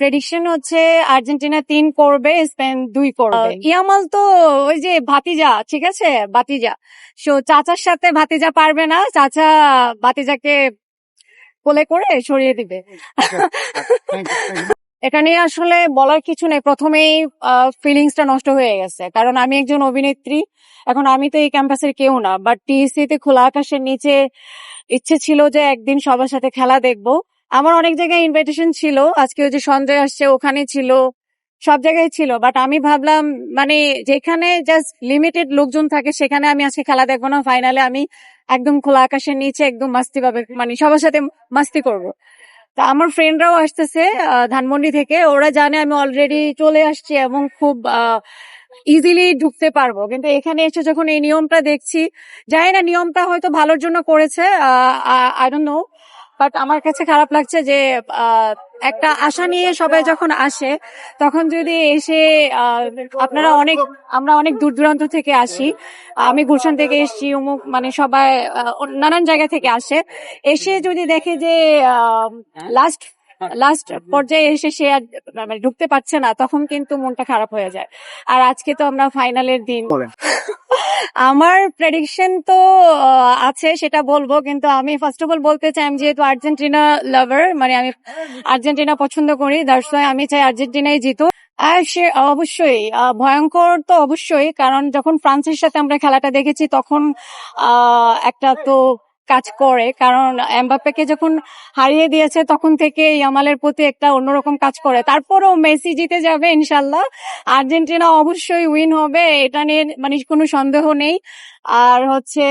Prediction হচ্ছে Argentina 3 করবে, Spain 2 করবে। ইয়ামাল তো ওই যে ভাতিজা, ঠিক আছে, ভাতিজা। সো চাচার সাথে ভাতিজা পারবে না, চাচা ভাতিজাকে কোলে করে সরিয়ে দিবে। এটা নিয়ে আসলে বলার কিছু নেই, প্রথমেই ফিলিংসটা নষ্ট হয়ে গেছে, কারণ আমি একজন অভিনেত্রী। এখন আমি তো এই ক্যাম্পাসের কেউ না, বাট টিএসসি তে খোলা আকাশের নিচে ইচ্ছে ছিল যে একদিন সবার সাথে খেলা দেখবো। আমার অনেক জায়গায় ইনভাইটেশন ছিল, আজকে ওই যে সঞ্জয় আসছে ওখানে ছিল, সব জায়গায় ছিল, বাট আমি ভাবলাম মানে যেখানে জাস্ট লিমিটেড লোকজন থাকে সেখানে আমি আজকে খেলা দেখবো না, ফাইনালে আমি একদম খোলা আকাশের নিচে একদম মাস্তি পাবে, মানে সবার সাথে মাস্তি করব। তা আমার ফ্রেন্ডরাও আসতেছে ধানমন্ডি থেকে, ওরা জানে আমি অলরেডি চলে আসছি এবং খুব ইজিলি ঢুকতে পারবো, কিন্তু এখানে এসে যখন এই নিয়মটা দেখছি, জানি না নিয়মটা হয়তো ভালোর জন্য করেছে, আই ডোন্ট নো, বাট আমার কাছে খারাপ লাগছে যে একটা আশা নিয়ে সবাই যখন আসে তখন যদি এসে আমরা অনেক দূর দূরান্ত থেকে আসি, আমি গুলশান থেকে এসেছি, অমুক মানে সবাই নানান জায়গা থেকে আসে, এসে যদি দেখে যে লাস্ট পর্যায়ে এসে সে আর মানে ঢুকতে পারছে না, তখন কিন্তু মনটা খারাপ হয়ে যায়। আর আজকে তো আমরা ফাইনালের দিন। আমার প্রেডিকশন তো আছে, সেটা বলবো, কিন্তু আমি ফার্স্ট অফ অল বলতে চাই আমি যেহেতু আর্জেন্টিনা লাভার, মানে আমি আর্জেন্টিনা পছন্দ করি, দ্যাটস ওয়াই আমি চাই আর্জেন্টিনাই জিতুক। আর সে অবশ্যই ভয়ঙ্কর তো অবশ্যই, কারণ যখন ফ্রান্সের সাথে আমরা খেলাটা দেখেছি তখন একটা তো কাজ করে, কারণ এমবাপ্পেকে যখন হারিয়ে দিয়েছে তখন থেকে ইয়ামালের প্রতি একটা অন্যরকম কাজ করে। তারপরেও মেসি জিতে যাবে ইনশাল্লাহ, আর্জেন্টিনা অবশ্যই উইন হবে, এটা নিয়ে মানে কোনো সন্দেহ নেই। আর হচ্ছে